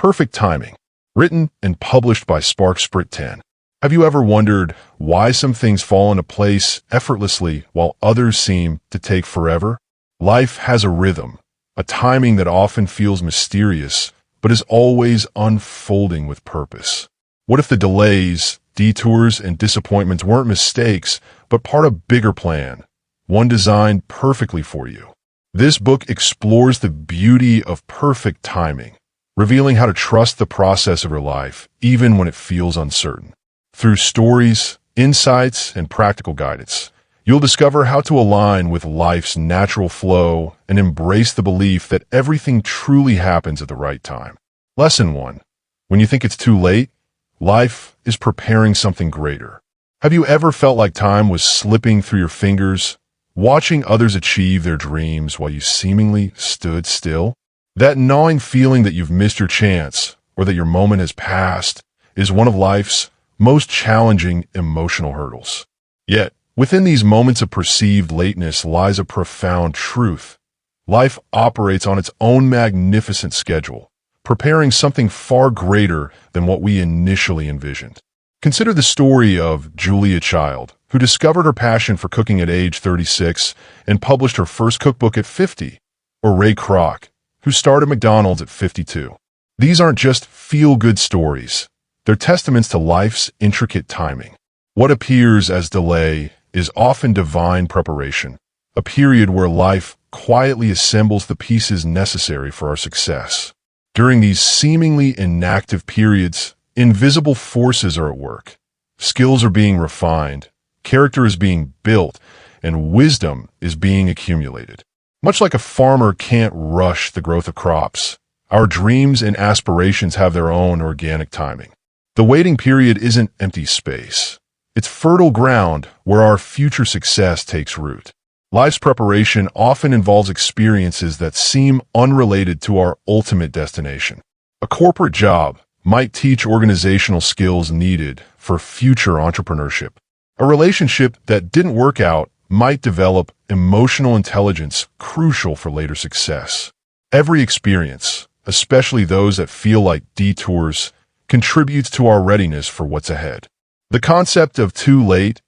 Perfect timing. Written and published by Sprit 10. Have you ever wondered why some things fall into place effortlessly while others seem to take forever? Life has a rhythm, a timing that often feels mysterious, but is always unfolding with purpose. What if the delays, detours, and disappointments weren't mistakes, but part of a bigger plan, one designed perfectly for you? This book explores the beauty of perfect timing, revealing how to trust the process of your life, even when it feels uncertain. Through stories, insights, and practical guidance, you'll discover how to align with life's natural flow and embrace the belief that everything truly happens at the right time. Lesson 1. When you think it's too late, life is preparing something greater. Have you ever felt like time was slipping through your fingers, watching others achieve their dreams while you seemingly stood still? That gnawing feeling that you've missed your chance or that your moment has passed is one of life's most challenging emotional hurdles. Yet, within these moments of perceived lateness lies a profound truth. Life operates on its own magnificent schedule, preparing something far greater than what we initially envisioned. Consider the story of Julia Child, who discovered her passion for cooking at age 36 and published her first cookbook at 50, or Ray Kroc, who started McDonald's at 52. These aren't just feel-good stories. They're testaments to life's intricate timing. What appears as delay is often divine preparation, a period where life quietly assembles the pieces necessary for our success. During these seemingly inactive periods, invisible forces are at work. Skills are being refined, character is being built, and wisdom is being accumulated. Much like a farmer can't rush the growth of crops, our dreams and aspirations have their own organic timing. The waiting period isn't empty space. It's fertile ground where our future success takes root. Life's preparation often involves experiences that seem unrelated to our ultimate destination. A corporate job might teach organizational skills needed for future entrepreneurship. A relationship that didn't work out might develop emotional intelligence crucial for later success. Every experience, especially those that feel like detours, contributes to our readiness for what's ahead. The concept of too late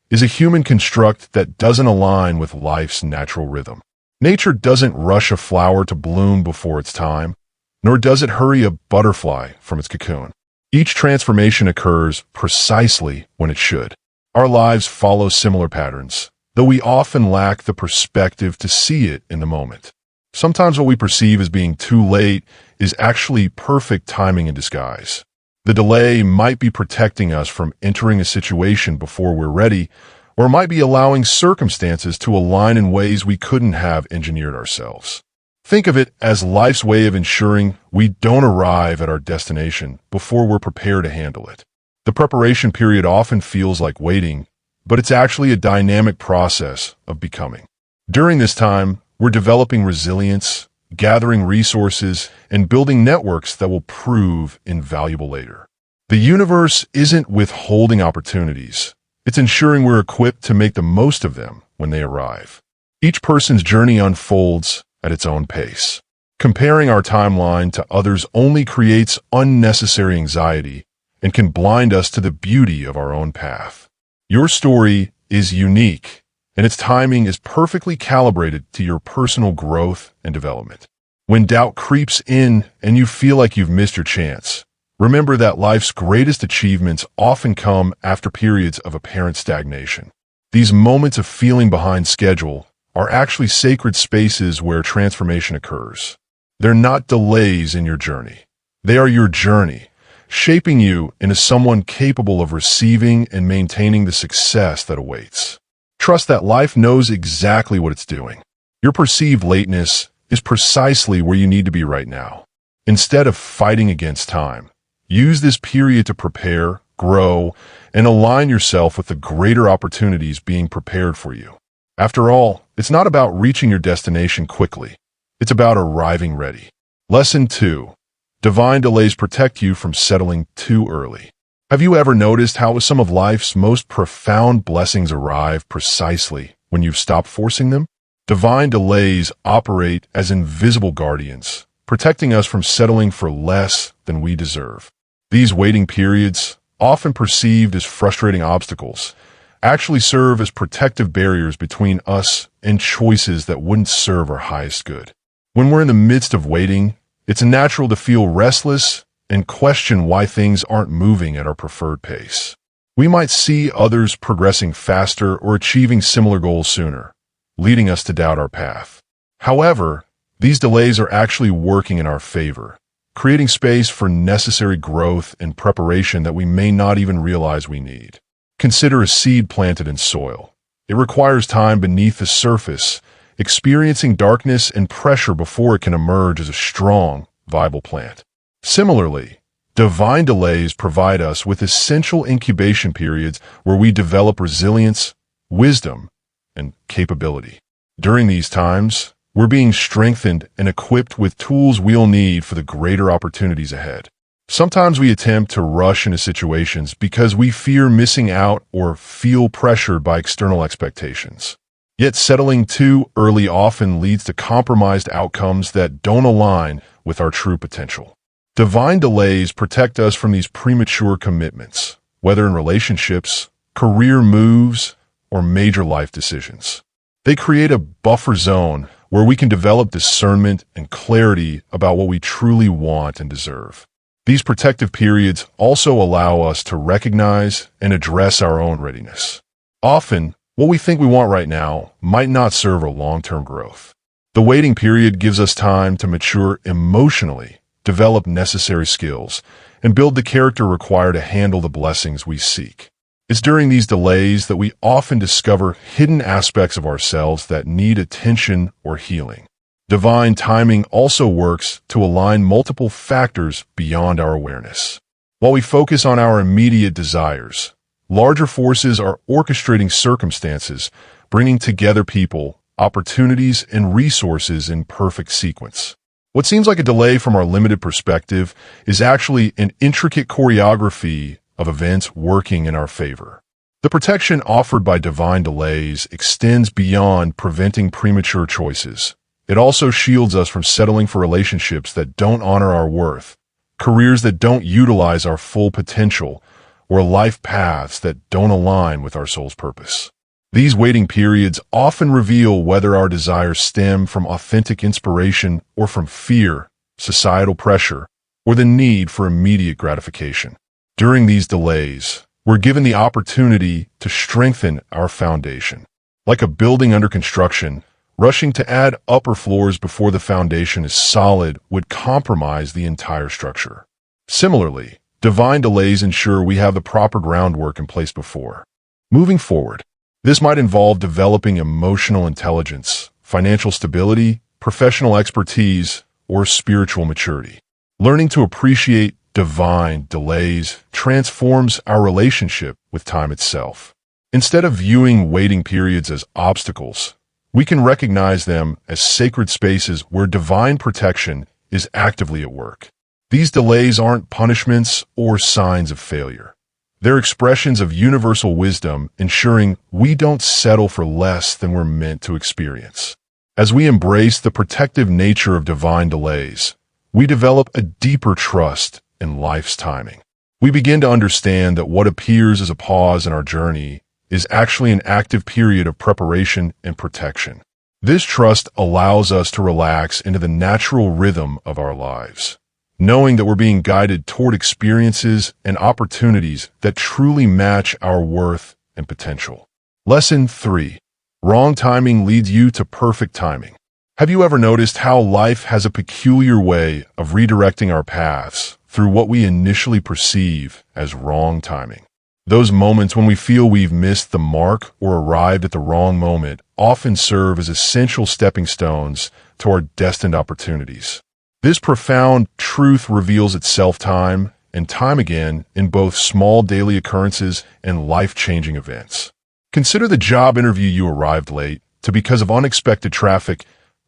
is a human construct that doesn't align with life's natural rhythm. Nature doesn't rush a flower to bloom before its time, nor does it hurry a butterfly from its cocoon. Each transformation occurs precisely when it should. Our lives follow similar patterns, though we often lack the perspective to see it in the moment. Sometimes what we perceive as being too late is actually perfect timing in disguise. The delay might be protecting us from entering a situation before we're ready, or might be allowing circumstances to align in ways we couldn't have engineered ourselves. Think of it as life's way of ensuring we don't arrive at our destination before we're prepared to handle it. The preparation period often feels like waiting, but it's actually a dynamic process of becoming. During this time, we're developing resilience, gathering resources, and building networks that will prove invaluable later. The universe isn't withholding opportunities. It's ensuring we're equipped to make the most of them when they arrive. Each person's journey unfolds at its own pace. Comparing our timeline to others only creates unnecessary anxiety and can blind us to the beauty of our own path. Your story is unique, and its timing is perfectly calibrated to your personal growth and development. When doubt creeps in and you feel like you've missed your chance, remember that life's greatest achievements often come after periods of apparent stagnation. These moments of feeling behind schedule are actually sacred spaces where transformation occurs. They're not delays in your journey. They are your journey, shaping you into someone capable of receiving and maintaining the success that awaits. Trust that life knows exactly what it's doing. Your perceived lateness is precisely where you need to be right now. Instead of fighting against time, use this period to prepare, grow, and align yourself with the greater opportunities being prepared for you. After all, it's not about reaching your destination quickly. It's about arriving ready. Lesson 2. Divine delays protect you from settling too early. Have you ever noticed how some of life's most profound blessings arrive precisely when you've stopped forcing them? Divine delays operate as invisible guardians, protecting us from settling for less than we deserve. These waiting periods, often perceived as frustrating obstacles, actually serve as protective barriers between us and choices that wouldn't serve our highest good. When we're in the midst of waiting, it's natural to feel restless and question why things aren't moving at our preferred pace. We might see others progressing faster or achieving similar goals sooner, leading us to doubt our path. However, these delays are actually working in our favor, creating space for necessary growth and preparation that we may not even realize we need. Consider a seed planted in soil. It requires time beneath the surface, experiencing darkness and pressure before it can emerge as a strong, viable plant. Similarly, divine delays provide us with essential incubation periods where we develop resilience, wisdom, and capability. During these times, we're being strengthened and equipped with tools we'll need for the greater opportunities ahead. Sometimes we attempt to rush into situations because we fear missing out or feel pressured by external expectations. Yet settling too early often leads to compromised outcomes that don't align with our true potential. Divine delays protect us from these premature commitments, whether in relationships, career moves, or major life decisions. They create a buffer zone where we can develop discernment and clarity about what we truly want and deserve. These protective periods also allow us to recognize and address our own readiness. Often, what we think we want right now might not serve our long-term growth. The waiting period gives us time to mature emotionally, develop necessary skills, and build the character required to handle the blessings we seek. It's during these delays that we often discover hidden aspects of ourselves that need attention or healing. Divine timing also works to align multiple factors beyond our awareness. While we focus on our immediate desires, larger forces are orchestrating circumstances, bringing together people, opportunities, and resources in perfect sequence. What seems like a delay from our limited perspective is actually an intricate choreography of events working in our favor. The protection offered by divine delays extends beyond preventing premature choices. It also shields us from settling for relationships that don't honor our worth, careers that don't utilize our full potential, or life paths that don't align with our soul's purpose. These waiting periods often reveal whether our desires stem from authentic inspiration or from fear, societal pressure, or the need for immediate gratification. During these delays, we're given the opportunity to strengthen our foundation. Like a building under construction, rushing to add upper floors before the foundation is solid would compromise the entire structure. Similarly, divine delays ensure we have the proper groundwork in place before moving forward. This might involve developing emotional intelligence, financial stability, professional expertise, or spiritual maturity. Learning to appreciate divine delays transforms our relationship with time itself. Instead of viewing waiting periods as obstacles, we can recognize them as sacred spaces where divine protection is actively at work. These delays aren't punishments or signs of failure. They're expressions of universal wisdom, ensuring we don't settle for less than we're meant to experience. As we embrace the protective nature of divine delays, we develop a deeper trust in life's timing. We begin to understand that what appears as a pause in our journey is actually an active period of preparation and protection. This trust allows us to relax into the natural rhythm of our lives, knowing that we're being guided toward experiences and opportunities that truly match our worth and potential. Lesson 3. Wrong timing leads you to perfect timing. Have you ever noticed how life has a peculiar way of redirecting our paths through what we initially perceive as wrong timing? Those moments when we feel we've missed the mark or arrived at the wrong moment often serve as essential stepping stones to our destined opportunities. This profound truth reveals itself time and time again in both small daily occurrences and life-changing events. Consider the job interview you arrived late to because of unexpected traffic,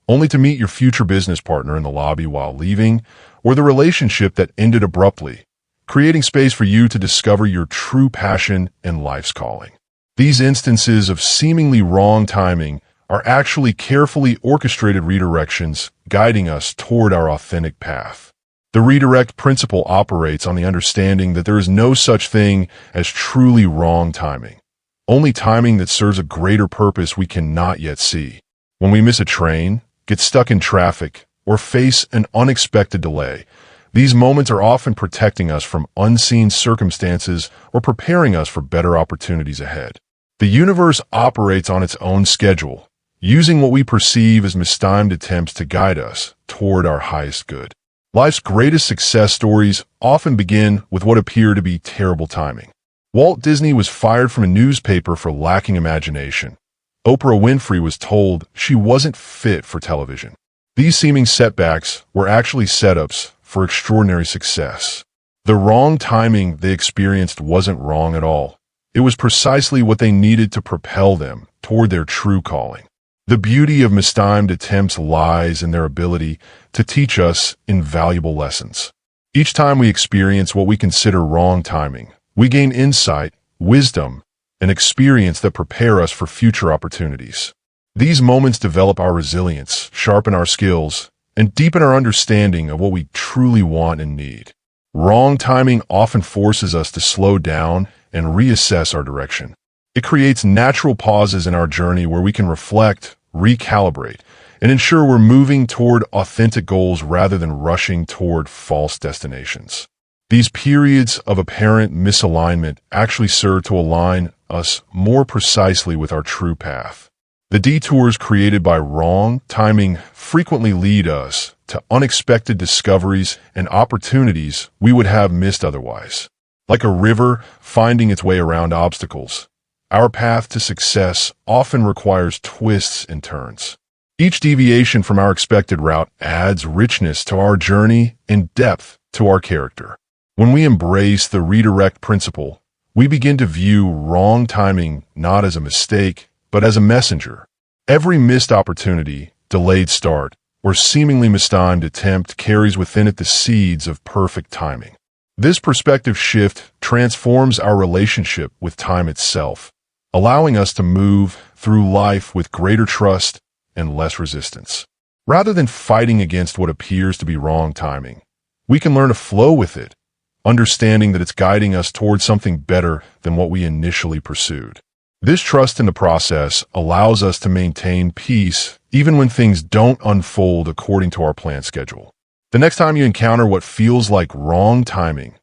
only to meet your future business partner in the lobby while leaving, or the relationship that ended abruptly, creating space for you to discover your true passion and life's calling. These instances of seemingly wrong timing are actually carefully orchestrated redirections guiding us toward our authentic path. The redirect principle operates on the understanding that there is no such thing as truly wrong timing, only timing that serves a greater purpose we cannot yet see. When we miss a train, get stuck in traffic, or face an unexpected delay, these moments are often protecting us from unseen circumstances or preparing us for better opportunities ahead. The universe operates on its own schedule, using what we perceive as mistimed attempts to guide us toward our highest good. Life's greatest success stories often begin with what appear to be terrible timing. Walt Disney was fired from a newspaper for lacking imagination. Oprah Winfrey was told she wasn't fit for television. These seeming setbacks were actually setups for extraordinary success. The wrong timing they experienced wasn't wrong at all. It was precisely what they needed to propel them toward their true calling. The beauty of mistimed attempts lies in their ability to teach us invaluable lessons. Each time we experience what we consider wrong timing, we gain insight, wisdom, and experience that prepare us for future opportunities. These moments develop our resilience, sharpen our skills, and deepen our understanding of what we truly want and need. Wrong timing often forces us to slow down and reassess our direction. It creates natural pauses in our journey where we can reflect, recalibrate, and ensure we're moving toward authentic goals rather than rushing toward false destinations. These periods of apparent misalignment actually serve to align us more precisely with our true path. The detours created by wrong timing frequently lead us to unexpected discoveries and opportunities we would have missed otherwise. Like a river finding its way around obstacles, our path to success often requires twists and turns. Each deviation from our expected route adds richness to our journey and depth to our character. When we embrace the redirect principle, we begin to view wrong timing not as a mistake, but as a messenger. Every missed opportunity, delayed start, or seemingly mistimed attempt carries within it the seeds of perfect timing. This perspective shift transforms our relationship with time itself, allowing us to move through life with greater trust and less resistance. Rather than fighting against what appears to be wrong timing, we can learn to flow with it, understanding that it's guiding us towards something better than what we initially pursued. This trust in the process allows us to maintain peace even when things don't unfold according to our planned schedule. The next time you encounter what feels like wrong timing,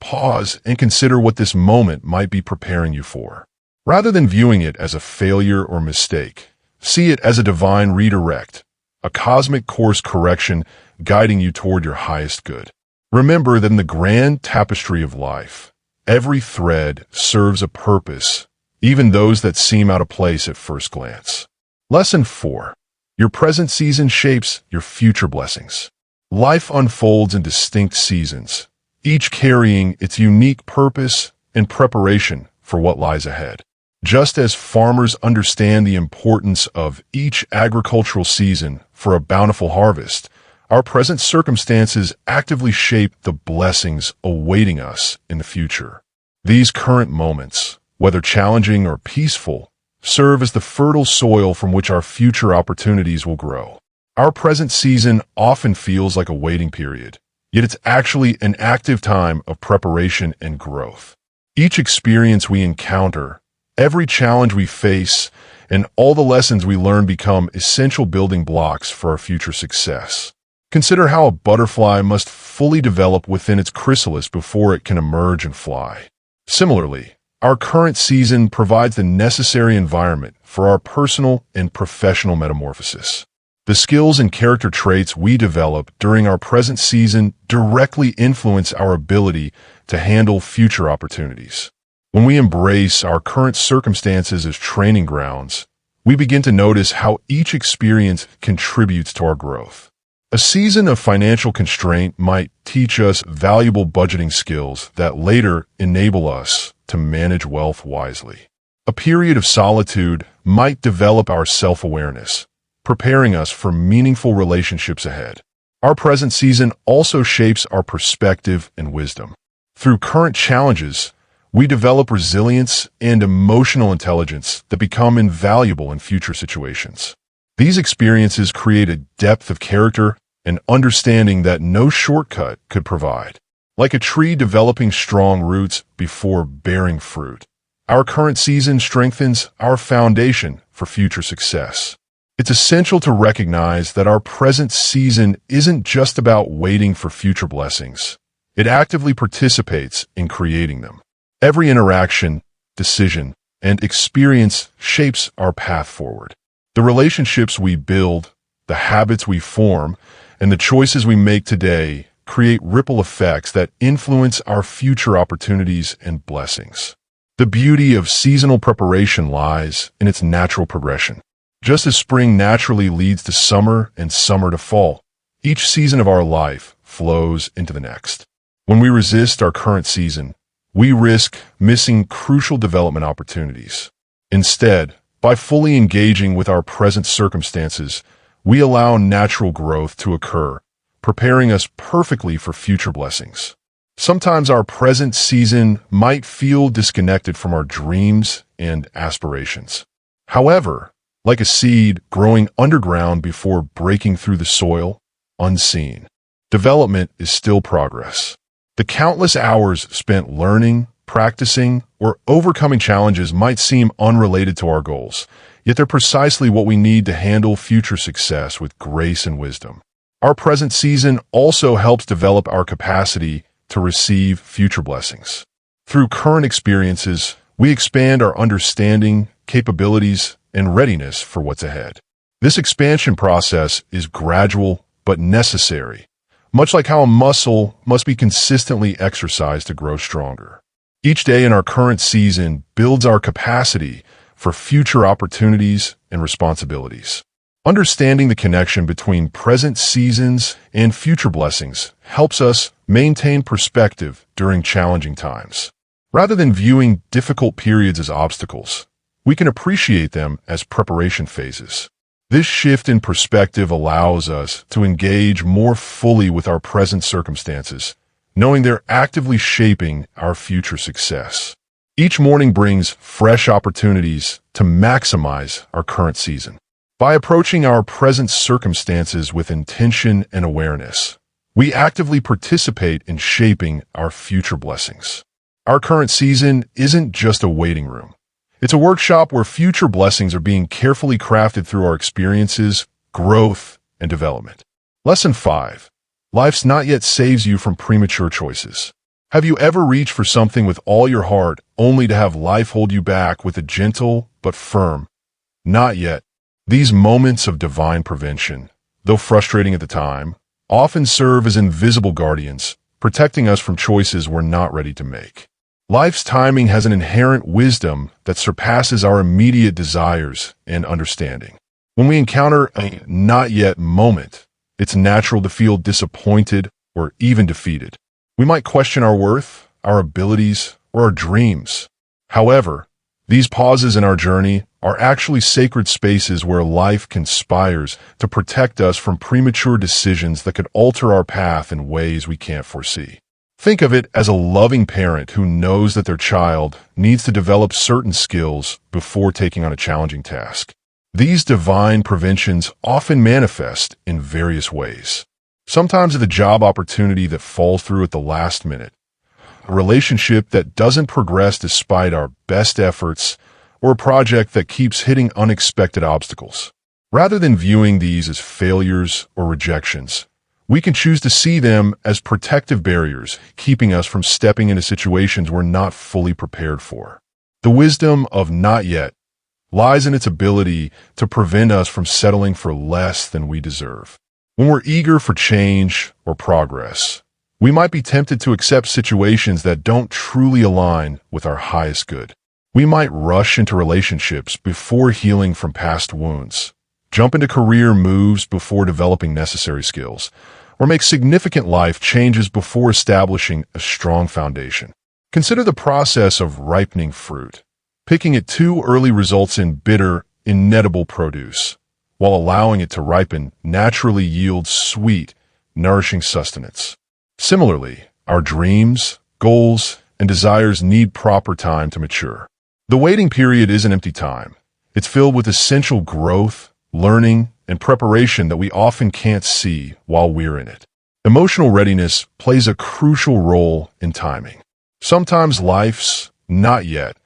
pause and consider what this moment might be preparing you for. Rather than viewing it as a failure or mistake, see it as a divine redirect, a cosmic course correction guiding you toward your highest good. Remember that in the grand tapestry of life, every thread serves a purpose, even those that seem out of place at first glance. Lesson 4. Your present season shapes your future blessings. Life unfolds in distinct seasons, each carrying its unique purpose and preparation for what lies ahead. Just as farmers understand the importance of each agricultural season for a bountiful harvest, our present circumstances actively shape the blessings awaiting us in the future. These current moments, whether challenging or peaceful, serve as the fertile soil from which our future opportunities will grow. Our present season often feels like a waiting period, yet it's actually an active time of preparation and growth. Each experience we encounter, every challenge we face, and all the lessons we learn become essential building blocks for our future success. Consider how a butterfly must fully develop within its chrysalis before it can emerge and fly. Similarly, our current season provides the necessary environment for our personal and professional metamorphosis. The skills and character traits we develop during our present season directly influence our ability to handle future opportunities. When we embrace our current circumstances as training grounds, we begin to notice how each experience contributes to our growth. A season of financial constraint might teach us valuable budgeting skills that later enable us to manage wealth wisely. A period of solitude might develop our self-awareness, preparing us for meaningful relationships ahead. Our present season also shapes our perspective and wisdom. Through current challenges, we develop resilience and emotional intelligence that become invaluable in future situations. These experiences create a depth of character an understanding that no shortcut could provide. Like a tree developing strong roots before bearing fruit, our current season strengthens our foundation for future success. It's essential to recognize that our present season isn't just about waiting for future blessings. It actively participates in creating them. Every interaction, decision, and experience shapes our path forward. The relationships we build, the habits we form, and the choices we make today create ripple effects that influence our future opportunities and blessings. The beauty of seasonal preparation lies in its natural progression. Just as spring naturally leads to summer and summer to fall, each season of our life flows into the next. When we resist our current season, we risk missing crucial development opportunities. Instead, by fully engaging with our present circumstances, we allow natural growth to occur, preparing us perfectly for future blessings. Sometimes our present season might feel disconnected from our dreams and aspirations. However, like a seed growing underground before breaking through the soil, unseen, development is still progress. The countless hours spent learning, practicing, or overcoming challenges might seem unrelated to our goals, yet they're precisely what we need to handle future success with grace and wisdom. Our present season also helps develop our capacity to receive future blessings. Through current experiences, we expand our understanding, capabilities, and readiness for what's ahead. This expansion process is gradual but necessary, much like how a muscle must be consistently exercised to grow stronger. Each day in our current season builds our capacity for future opportunities and responsibilities. Understanding the connection between present seasons and future blessings helps us maintain perspective during challenging times. Rather than viewing difficult periods as obstacles, we can appreciate them as preparation phases. This shift in perspective allows us to engage more fully with our present circumstances, knowing they're actively shaping our future success. Each morning brings fresh opportunities to maximize our current season. By approaching our present circumstances with intention and awareness, we actively participate in shaping our future blessings. Our current season isn't just a waiting room. It's a workshop where future blessings are being carefully crafted through our experiences, growth, and development. Lesson 5. Life's not yet saves you from premature choices. Have you ever reached for something with all your heart only to have life hold you back with a gentle but firm, "Not yet"? These moments of divine prevention, though frustrating at the time, often serve as invisible guardians, protecting us from choices we're not ready to make. Life's timing has an inherent wisdom that surpasses our immediate desires and understanding. When we encounter a "not yet" moment, it's natural to feel disappointed or even defeated. We might question our worth, our abilities, or our dreams. However, these pauses in our journey are actually sacred spaces where life conspires to protect us from premature decisions that could alter our path in ways we can't foresee. Think of it as a loving parent who knows that their child needs to develop certain skills before taking on a challenging task. These divine preventions often manifest in various ways. Sometimes it's a job opportunity that falls through at the last minute, a relationship that doesn't progress despite our best efforts, or a project that keeps hitting unexpected obstacles. Rather than viewing these as failures or rejections, we can choose to see them as protective barriers, keeping us from stepping into situations we're not fully prepared for. The wisdom of "not yet" lies in its ability to prevent us from settling for less than we deserve. When we're eager for change or progress, we might be tempted to accept situations that don't truly align with our highest good. We might rush into relationships before healing from past wounds, jump into career moves before developing necessary skills, or make significant life changes before establishing a strong foundation. Consider the process of ripening fruit. Picking it too early results in bitter, inedible produce, while allowing it to ripen naturally yields sweet, nourishing sustenance. Similarly, our dreams, goals, and desires need proper time to mature. The waiting period isn't empty time. It's filled with essential growth, learning, and preparation that we often can't see while we're in it. Emotional readiness plays a crucial role in timing. Sometimes life's not yet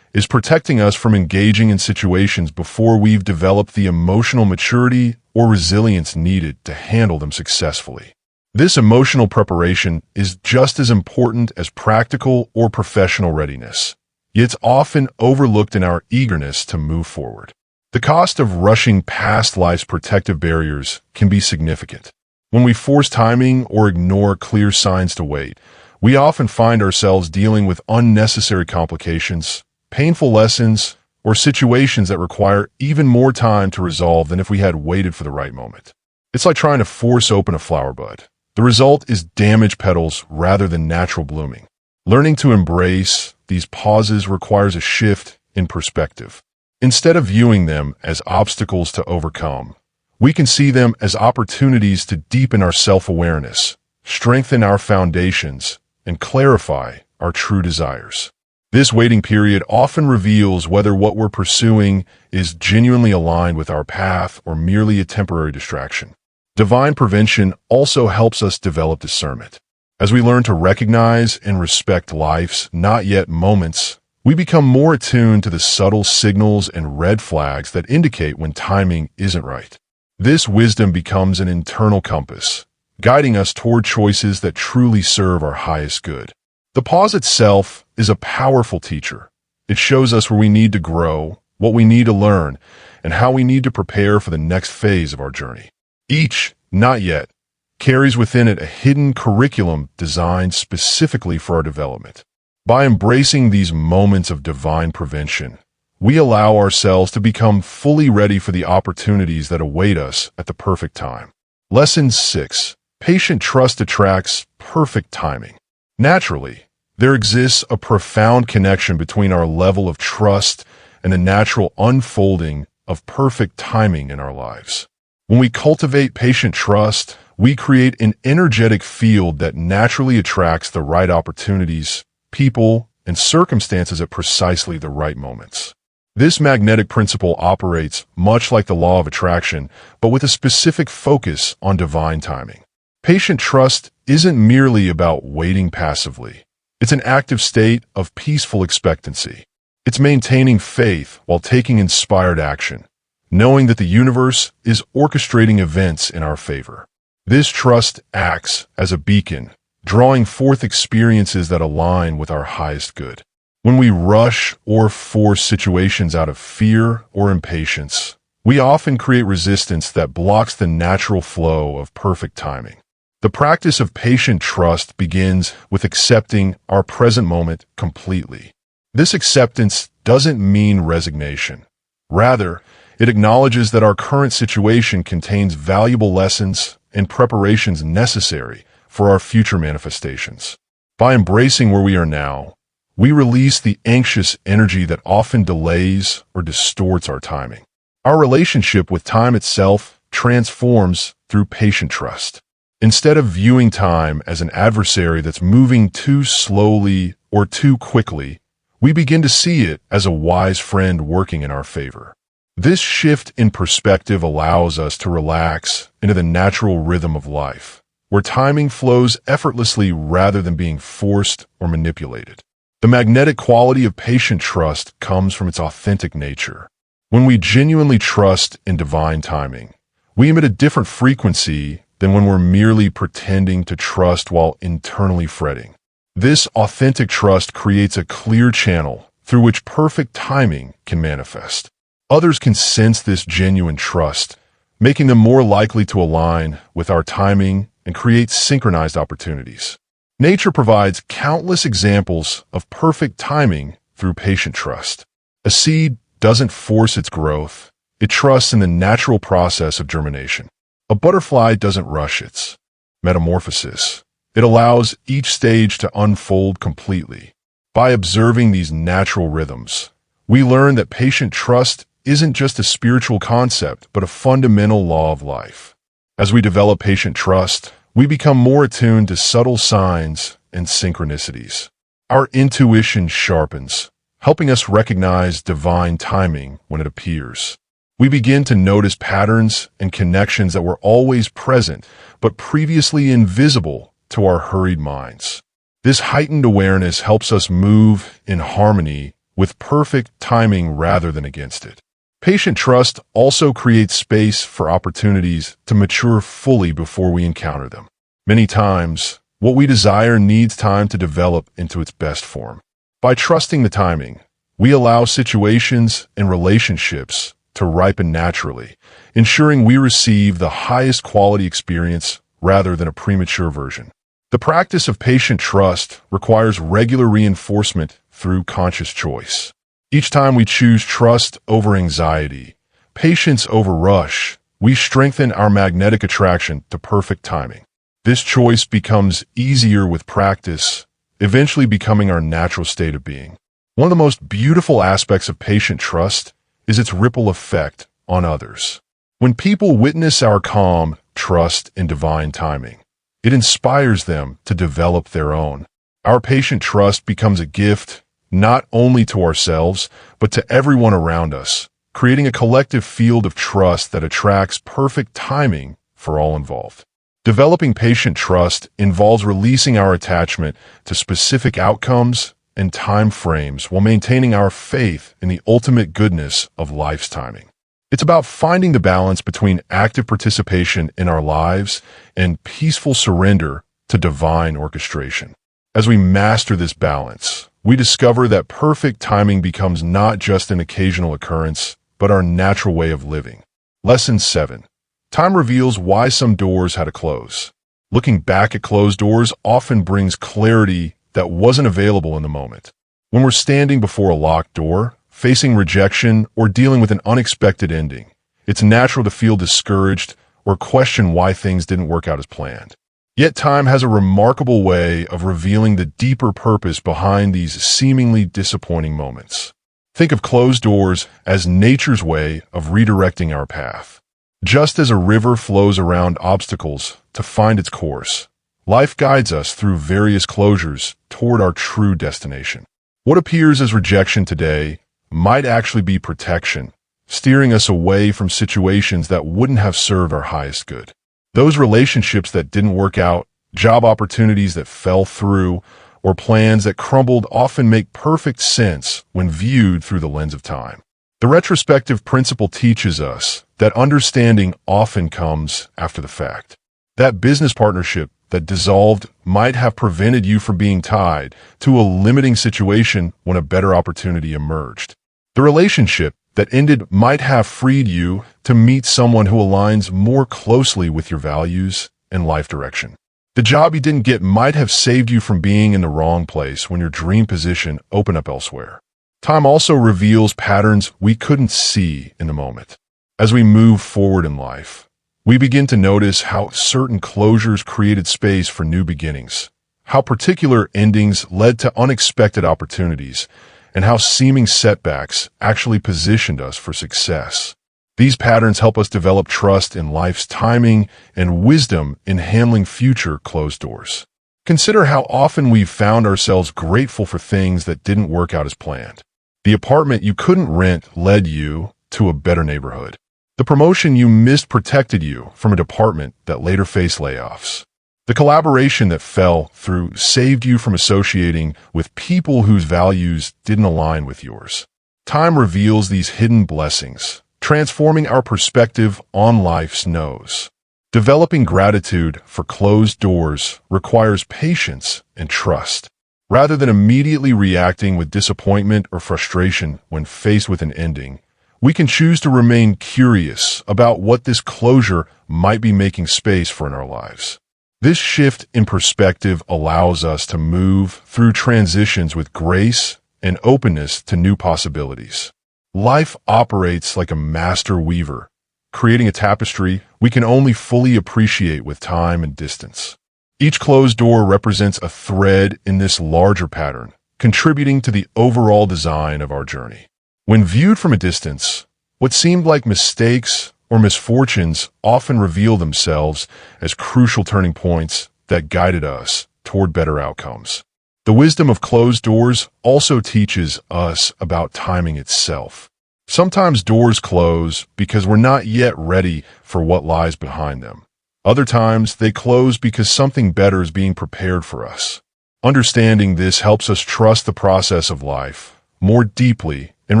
is protecting us from engaging in situations before we've developed the emotional maturity or resilience needed to handle them successfully. This emotional preparation is just as important as practical or professional readiness, yet it's often overlooked in our eagerness to move forward. The cost of rushing past life's protective barriers can be significant. When we force timing or ignore clear signs to wait, we often find ourselves dealing with unnecessary complications, painful lessons, or situations that require even more time to resolve than if we had waited for the right moment. It's like trying to force open a flower bud. The result is damaged petals rather than natural blooming. Learning to embrace these pauses requires a shift in perspective. Instead of viewing them as obstacles to overcome, we can see them as opportunities to deepen our self-awareness, strengthen our foundations, and clarify our true desires. This waiting period often reveals whether what we're pursuing is genuinely aligned with our path or merely a temporary distraction. Divine prevention also helps us develop discernment. As we learn to recognize and respect life's not yet moments, we become more attuned to the subtle signals and red flags that indicate when timing isn't right. This wisdom becomes an internal compass, guiding us toward choices that truly serve our highest good. The pause itself is a powerful teacher. It shows us where we need to grow, what we need to learn, and how we need to prepare for the next phase of our journey. Each, not yet, carries within it a hidden curriculum designed specifically for our development. By embracing these moments of divine prevention, we allow ourselves to become fully ready for the opportunities that await us at the perfect time. Lesson 6. Patient trust attracts perfect timing. Naturally, there exists a profound connection between our level of trust and the natural unfolding of perfect timing in our lives. When we cultivate patient trust, we create an energetic field that naturally attracts the right opportunities, people, and circumstances at precisely the right moments. This magnetic principle operates much like the law of attraction, but with a specific focus on divine timing. Patient trust isn't merely about waiting passively. It's an active state of peaceful expectancy. It's maintaining faith while taking inspired action, knowing that the universe is orchestrating events in our favor. This trust acts as a beacon, drawing forth experiences that align with our highest good. When we rush or force situations out of fear or impatience, we often create resistance that blocks the natural flow of perfect timing. The practice of patient trust begins with accepting our present moment completely. This acceptance doesn't mean resignation. Rather, it acknowledges that our current situation contains valuable lessons and preparations necessary for our future manifestations. By embracing where we are now, we release the anxious energy that often delays or distorts our timing. Our relationship with time itself transforms through patient trust. Instead of viewing time as an adversary that's moving too slowly or too quickly, we begin to see it as a wise friend working in our favor. This shift in perspective allows us to relax into the natural rhythm of life, where timing flows effortlessly rather than being forced or manipulated. The magnetic quality of patient trust comes from its authentic nature. When we genuinely trust in divine timing, we emit a different frequency than when we're merely pretending to trust while internally fretting. This authentic trust creates a clear channel through which perfect timing can manifest. Others can sense this genuine trust, making them more likely to align with our timing and create synchronized opportunities. Nature provides countless examples of perfect timing through patient trust. A seed doesn't force its growth. It trusts in the natural process of germination. A butterfly doesn't rush its metamorphosis. It allows each stage to unfold completely. By observing these natural rhythms, we learn that patient trust isn't just a spiritual concept, but a fundamental law of life. As we develop patient trust, we become more attuned to subtle signs and synchronicities. Our intuition sharpens, helping us recognize divine timing when it appears. We begin to notice patterns and connections that were always present, but previously invisible to our hurried minds. This heightened awareness helps us move in harmony with perfect timing rather than against it. Patient trust also creates space for opportunities to mature fully before we encounter them. Many times, what we desire needs time to develop into its best form. By trusting the timing, we allow situations and relationships to ripen naturally, ensuring we receive the highest quality experience rather than a premature version. The practice of patient trust requires regular reinforcement through conscious choice. Each time we choose trust over anxiety, patience over rush, we strengthen our magnetic attraction to perfect timing. This choice becomes easier with practice, eventually becoming our natural state of being. One of the most beautiful aspects of patient trust is its ripple effect on others. When people witness our calm trust in divine timing, it inspires them to develop their own. Our patient trust becomes a gift not only to ourselves, but to everyone around us, creating a collective field of trust that attracts perfect timing for all involved. Developing patient trust involves releasing our attachment to specific outcomes and time frames while maintaining our faith in the ultimate goodness of life's timing. It's about finding the balance between active participation in our lives and peaceful surrender to divine orchestration. As we master this balance, we discover that perfect timing becomes not just an occasional occurrence, but our natural way of living. Lesson 7. Time reveals why some doors had to close. Looking back at closed doors often brings clarity that wasn't available in the moment. When we're standing before a locked door, facing rejection, or dealing with an unexpected ending, it's natural to feel discouraged or question why things didn't work out as planned. Yet time has a remarkable way of revealing the deeper purpose behind these seemingly disappointing moments. Think of closed doors as nature's way of redirecting our path. Just as a river flows around obstacles to find its course, life guides us through various closures toward our true destination. What appears as rejection today might actually be protection, steering us away from situations that wouldn't have served our highest good. Those relationships that didn't work out, job opportunities that fell through, or plans that crumbled often make perfect sense when viewed through the lens of time. The retrospective principle teaches us that understanding often comes after the fact. That business partnership that dissolved might have prevented you from being tied to a limiting situation when a better opportunity emerged. The relationship that ended might have freed you to meet someone who aligns more closely with your values and life direction. The job you didn't get might have saved you from being in the wrong place when your dream position opened up elsewhere. Time also reveals patterns we couldn't see in the moment. As we move forward in life, we begin to notice how certain closures created space for new beginnings, how particular endings led to unexpected opportunities, and how seeming setbacks actually positioned us for success. These patterns help us develop trust in life's timing and wisdom in handling future closed doors. Consider how often we've found ourselves grateful for things that didn't work out as planned. The apartment you couldn't rent led you to a better neighborhood. The promotion you missed protected you from a department that later faced layoffs. The collaboration that fell through saved you from associating with people whose values didn't align with yours. Time reveals these hidden blessings, transforming our perspective on life's no's. Developing gratitude for closed doors requires patience and trust. Rather than immediately reacting with disappointment or frustration when faced with an ending, we can choose to remain curious about what this closure might be making space for in our lives. This shift in perspective allows us to move through transitions with grace and openness to new possibilities. Life operates like a master weaver, creating a tapestry we can only fully appreciate with time and distance. Each closed door represents a thread in this larger pattern, contributing to the overall design of our journey. When viewed from a distance, what seemed like mistakes or misfortunes often reveal themselves as crucial turning points that guided us toward better outcomes. The wisdom of closed doors also teaches us about timing itself. Sometimes doors close because we're not yet ready for what lies behind them. Other times, they close because something better is being prepared for us. Understanding this helps us trust the process of life more deeply and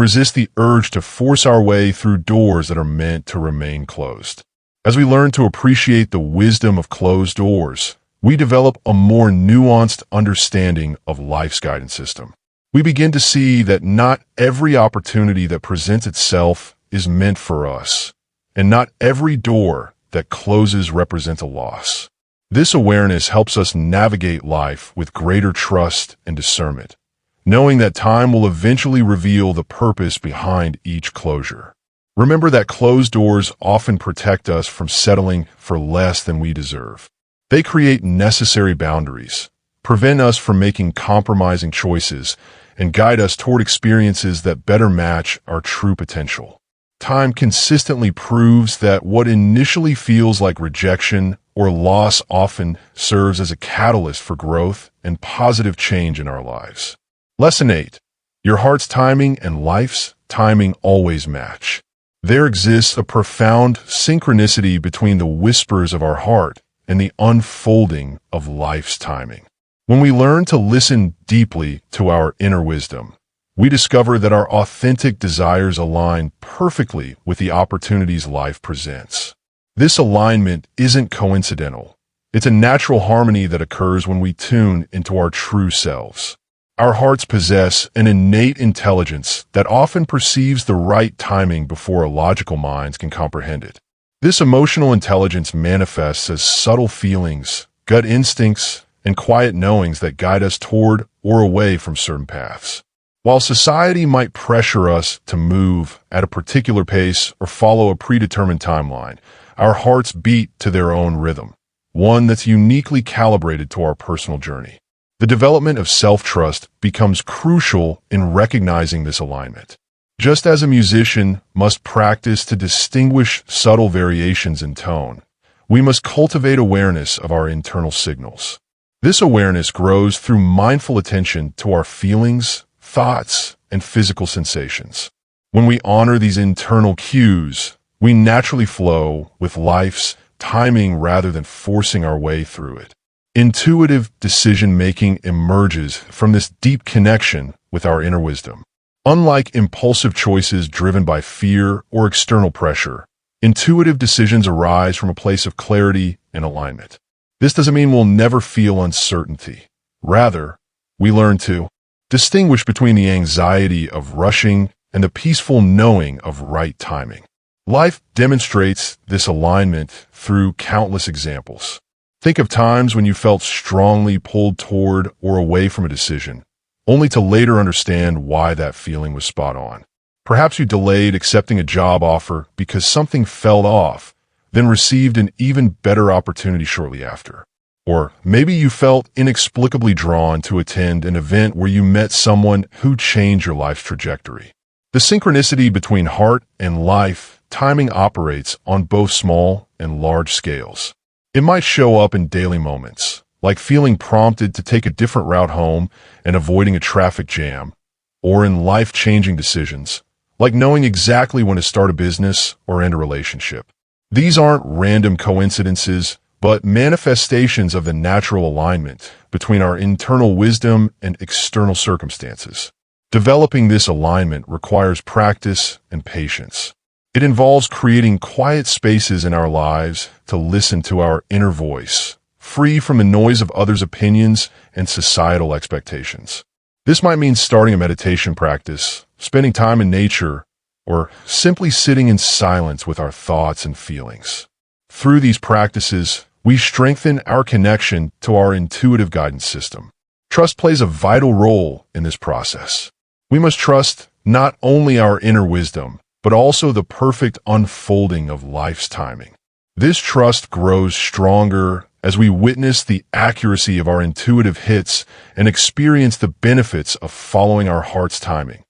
resist the urge to force our way through doors that are meant to remain closed. As we learn to appreciate the wisdom of closed doors, we develop a more nuanced understanding of life's guidance system. We begin to see that not every opportunity that presents itself is meant for us, and not every door that closes represents a loss. This awareness helps us navigate life with greater trust and discernment, knowing that time will eventually reveal the purpose behind each closure. Remember that closed doors often protect us from settling for less than we deserve. They create necessary boundaries, prevent us from making compromising choices, and guide us toward experiences that better match our true potential. Time consistently proves that what initially feels like rejection or loss often serves as a catalyst for growth and positive change in our lives. Lesson 8. Your heart's timing and life's timing always match. There exists a profound synchronicity between the whispers of our heart and the unfolding of life's timing. When we learn to listen deeply to our inner wisdom, we discover that our authentic desires align perfectly with the opportunities life presents. This alignment isn't coincidental. It's a natural harmony that occurs when we tune into our true selves. Our hearts possess an innate intelligence that often perceives the right timing before our logical minds can comprehend it. This emotional intelligence manifests as subtle feelings, gut instincts, and quiet knowings that guide us toward or away from certain paths. While society might pressure us to move at a particular pace or follow a predetermined timeline, our hearts beat to their own rhythm, one that's uniquely calibrated to our personal journey. The development of self-trust becomes crucial in recognizing this alignment. Just as a musician must practice to distinguish subtle variations in tone, we must cultivate awareness of our internal signals. This awareness grows through mindful attention to our feelings, thoughts, and physical sensations. When we honor these internal cues, we naturally flow with life's timing rather than forcing our way through it. Intuitive decision-making emerges from this deep connection with our inner wisdom. Unlike impulsive choices driven by fear or external pressure, intuitive decisions arise from a place of clarity and alignment. This doesn't mean we'll never feel uncertainty. Rather, we learn to distinguish between the anxiety of rushing and the peaceful knowing of right timing. Life demonstrates this alignment through countless examples. Think of times when you felt strongly pulled toward or away from a decision, only to later understand why that feeling was spot on. Perhaps you delayed accepting a job offer because something fell off, then received an even better opportunity shortly after. Or maybe you felt inexplicably drawn to attend an event where you met someone who changed your life's trajectory. The synchronicity between heart and life timing operates on both small and large scales. It might show up in daily moments, like feeling prompted to take a different route home and avoiding a traffic jam, or in life-changing decisions, like knowing exactly when to start a business or end a relationship. These aren't random coincidences, but manifestations of the natural alignment between our internal wisdom and external circumstances. Developing this alignment requires practice and patience. It involves creating quiet spaces in our lives to listen to our inner voice, free from the noise of others' opinions and societal expectations. This might mean starting a meditation practice, spending time in nature, or simply sitting in silence with our thoughts and feelings. Through these practices, we strengthen our connection to our intuitive guidance system. Trust plays a vital role in this process. We must trust not only our inner wisdom, but also the perfect unfolding of life's timing. This trust grows stronger as we witness the accuracy of our intuitive hits and experience the benefits of following our heart's timing,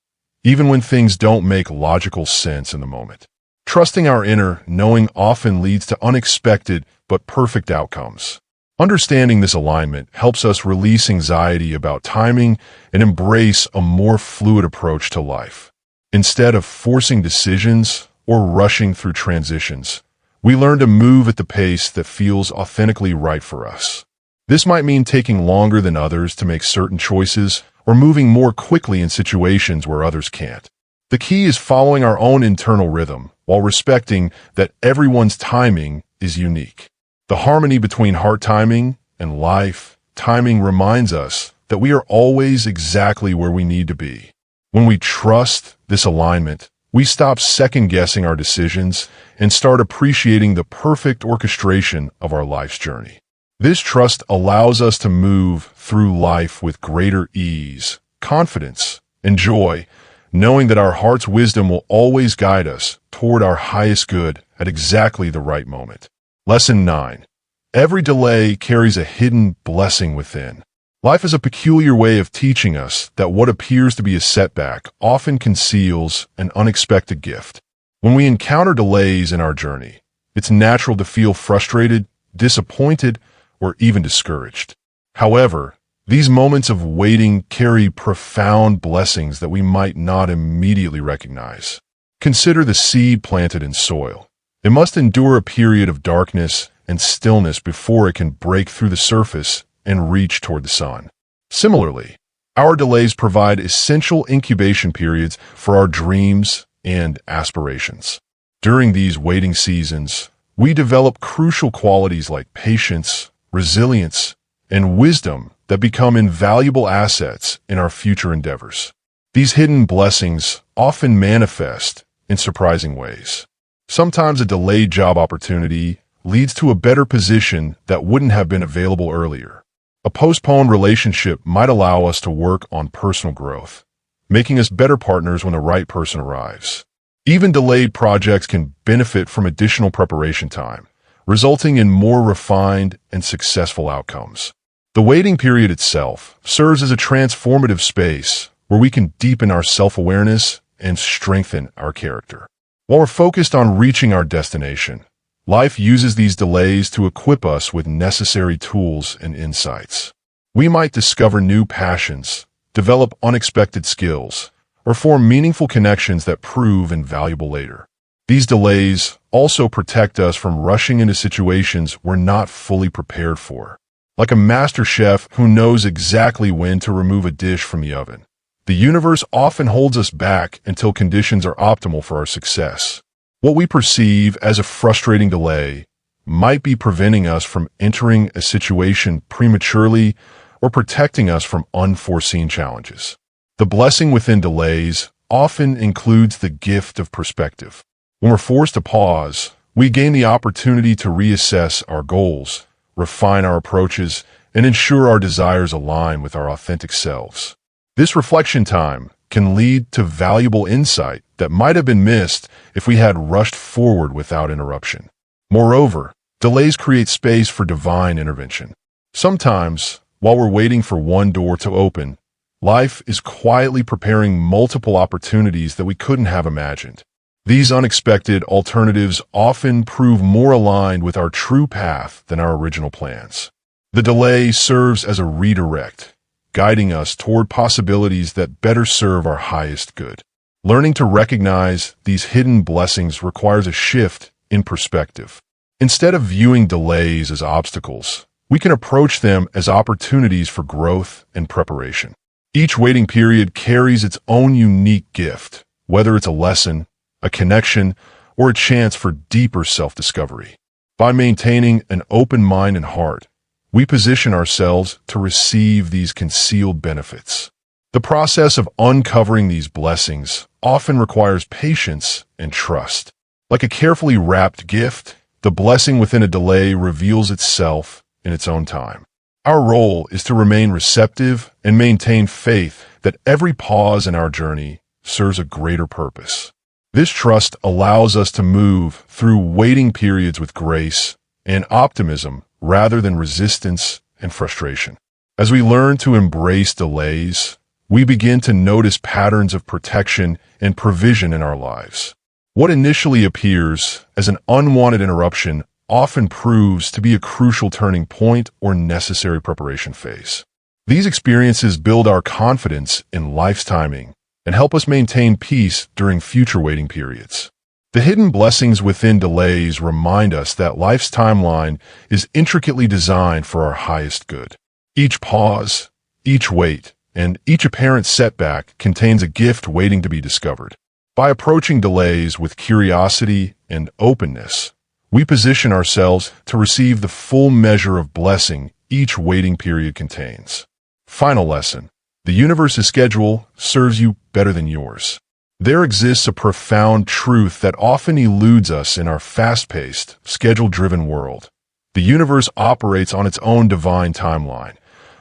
even when things don't make logical sense in the moment. Trusting our inner knowing often leads to unexpected but perfect outcomes. Understanding this alignment helps us release anxiety about timing and embrace a more fluid approach to life. Instead of forcing decisions or rushing through transitions, we learn to move at the pace that feels authentically right for us. This might mean taking longer than others to make certain choices or moving more quickly in situations where others can't. The key is following our own internal rhythm while respecting that everyone's timing is unique. The harmony between heart timing and life timing reminds us that we are always exactly where we need to be. When we trust this alignment, we stop second-guessing our decisions and start appreciating the perfect orchestration of our life's journey. This trust allows us to move through life with greater ease, confidence, and joy, knowing that our heart's wisdom will always guide us toward our highest good at exactly the right moment. Lesson 9. Every delay carries a hidden blessing within. Life is a peculiar way of teaching us that what appears to be a setback often conceals an unexpected gift. When we encounter delays in our journey, it's natural to feel frustrated, disappointed, or even discouraged. However, these moments of waiting carry profound blessings that we might not immediately recognize. Consider the seed planted in soil. It must endure a period of darkness and stillness before it can break through the surface and reach toward the sun. Similarly, our delays provide essential incubation periods for our dreams and aspirations. During these waiting seasons, we develop crucial qualities like patience, resilience, and wisdom that become invaluable assets in our future endeavors. These hidden blessings often manifest in surprising ways. Sometimes a delayed job opportunity leads to a better position that wouldn't have been available earlier. A postponed relationship might allow us to work on personal growth, making us better partners when the right person arrives. Even delayed projects can benefit from additional preparation time, resulting in more refined and successful outcomes. The waiting period itself serves as a transformative space where we can deepen our self-awareness and strengthen our character. While we're focused on reaching our destination, life uses these delays to equip us with necessary tools and insights. We might discover new passions, develop unexpected skills, or form meaningful connections that prove invaluable later. These delays also protect us from rushing into situations we're not fully prepared for. Like a master chef who knows exactly when to remove a dish from the oven, the universe often holds us back until conditions are optimal for our success. What we perceive as a frustrating delay might be preventing us from entering a situation prematurely or protecting us from unforeseen challenges. The blessing within delays often includes the gift of perspective. When we're forced to pause, we gain the opportunity to reassess our goals, refine our approaches, and ensure our desires align with our authentic selves. This reflection time can lead to valuable insight that might have been missed if we had rushed forward without interruption. Moreover, delays create space for divine intervention. Sometimes, while we're waiting for one door to open, life is quietly preparing multiple opportunities that we couldn't have imagined. These unexpected alternatives often prove more aligned with our true path than our original plans. The delay serves as a redirect, guiding us toward possibilities that better serve our highest good. Learning to recognize these hidden blessings requires a shift in perspective. Instead of viewing delays as obstacles, we can approach them as opportunities for growth and preparation. Each waiting period carries its own unique gift, whether it's a lesson, a connection, or a chance for deeper self-discovery. By maintaining an open mind and heart, we position ourselves to receive these concealed benefits. The process of uncovering these blessings often requires patience and trust. Like a carefully wrapped gift, the blessing within a delay reveals itself in its own time. Our role is to remain receptive and maintain faith that every pause in our journey serves a greater purpose. This trust allows us to move through waiting periods with grace and optimism rather than resistance and frustration. As we learn to embrace delays, we begin to notice patterns of protection and provision in our lives. What initially appears as an unwanted interruption often proves to be a crucial turning point or necessary preparation phase. These experiences build our confidence in life's timing and help us maintain peace during future waiting periods. The hidden blessings within delays remind us that life's timeline is intricately designed for our highest good. Each pause, each wait, and each apparent setback contains a gift waiting to be discovered. By approaching delays with curiosity and openness, we position ourselves to receive the full measure of blessing each waiting period contains. Final lesson: the universe's schedule serves you better than yours. There exists a profound truth that often eludes us in our fast-paced, schedule-driven world. The universe operates on its own divine timeline,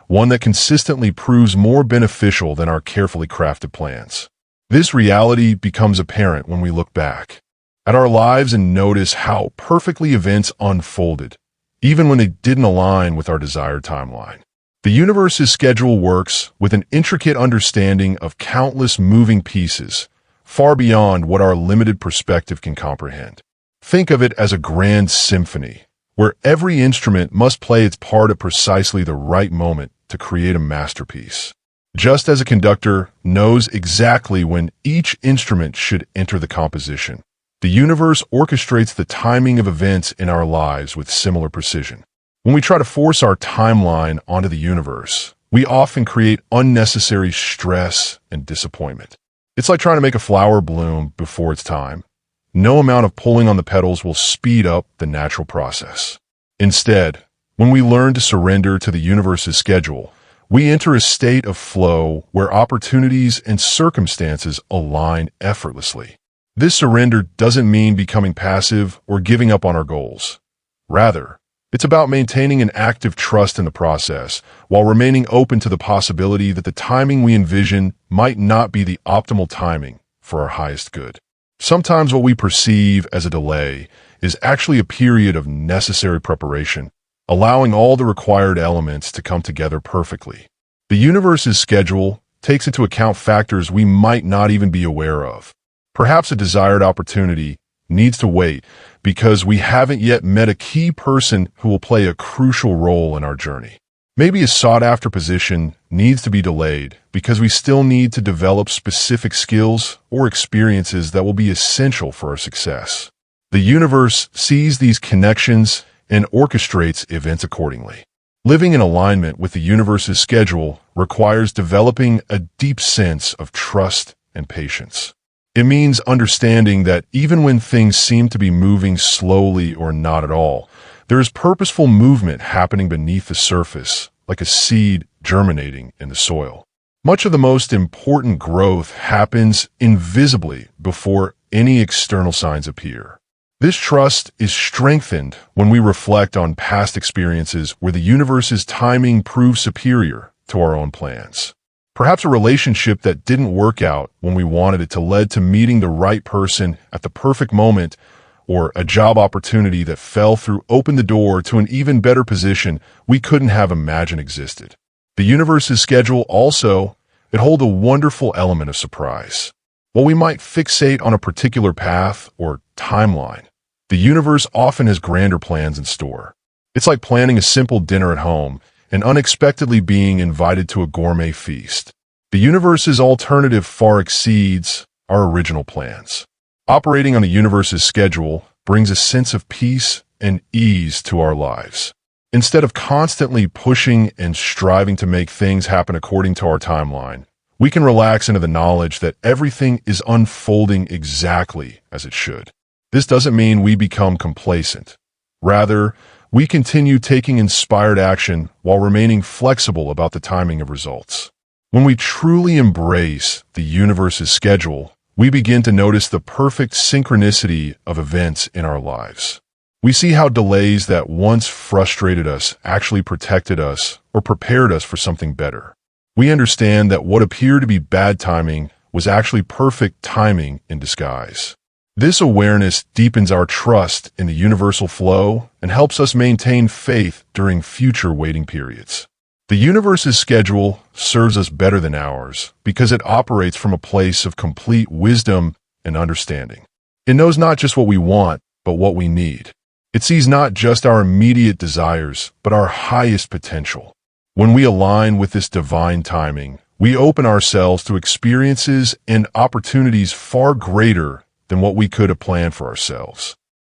one that consistently proves more beneficial than our carefully crafted plans. This reality becomes apparent when we look back at our lives and notice how perfectly events unfolded, even when they didn't align with our desired timeline. The universe's schedule works with an intricate understanding of countless moving pieces, far beyond what our limited perspective can comprehend. Think of it as a grand symphony, where every instrument must play its part at precisely the right moment to create a masterpiece. Just as a conductor knows exactly when each instrument should enter the composition, the universe orchestrates the timing of events in our lives with similar precision. When we try to force our timeline onto the universe, we often create unnecessary stress and disappointment. It's like trying to make a flower bloom before its time. No amount of pulling on the petals will speed up the natural process. Instead, when we learn to surrender to the universe's schedule, we enter a state of flow where opportunities and circumstances align effortlessly. This surrender doesn't mean becoming passive or giving up on our goals. Rather, it's about maintaining an active trust in the process while remaining open to the possibility that the timing we envision might not be the optimal timing for our highest good. Sometimes what we perceive as a delay is actually a period of necessary preparation, allowing all the required elements to come together perfectly. The universe's schedule takes into account factors we might not even be aware of. Perhaps a desired opportunity needs to wait because we haven't yet met a key person who will play a crucial role in our journey. Maybe a sought-after position needs to be delayed because we still need to develop specific skills or experiences that will be essential for our success. The universe sees these connections and orchestrates events accordingly. Living in alignment with the universe's schedule requires developing a deep sense of trust and patience. It means understanding that even when things seem to be moving slowly or not at all, there is purposeful movement happening beneath the surface, like a seed germinating in the soil. Much of the most important growth happens invisibly before any external signs appear. This trust is strengthened when we reflect on past experiences where the universe's timing proved superior to our own plans. Perhaps a relationship that didn't work out when we wanted it to led to meeting the right person at the perfect moment, or a job opportunity that fell through opened the door to an even better position we couldn't have imagined existed. The universe's schedule also, it holds a wonderful element of surprise. While we might fixate on a particular path or timeline, the universe often has grander plans in store. It's like planning a simple dinner at home and unexpectedly being invited to a gourmet feast. The universe's alternative far exceeds our original plans. Operating on the universe's schedule brings a sense of peace and ease to our lives. Instead of constantly pushing and striving to make things happen according to our timeline, we can relax into the knowledge that everything is unfolding exactly as it should. This doesn't mean we become complacent. Rather, we continue taking inspired action while remaining flexible about the timing of results. When we truly embrace the universe's schedule, we begin to notice the perfect synchronicity of events in our lives. We see how delays that once frustrated us actually protected us or prepared us for something better. We understand that what appeared to be bad timing was actually perfect timing in disguise. This awareness deepens our trust in the universal flow and helps us maintain faith during future waiting periods. The universe's schedule serves us better than ours because it operates from a place of complete wisdom and understanding. It knows not just what we want, but what we need. It sees not just our immediate desires, but our highest potential. When we align with this divine timing, We open ourselves to experiences and opportunities far greater than what we could have planned for ourselves.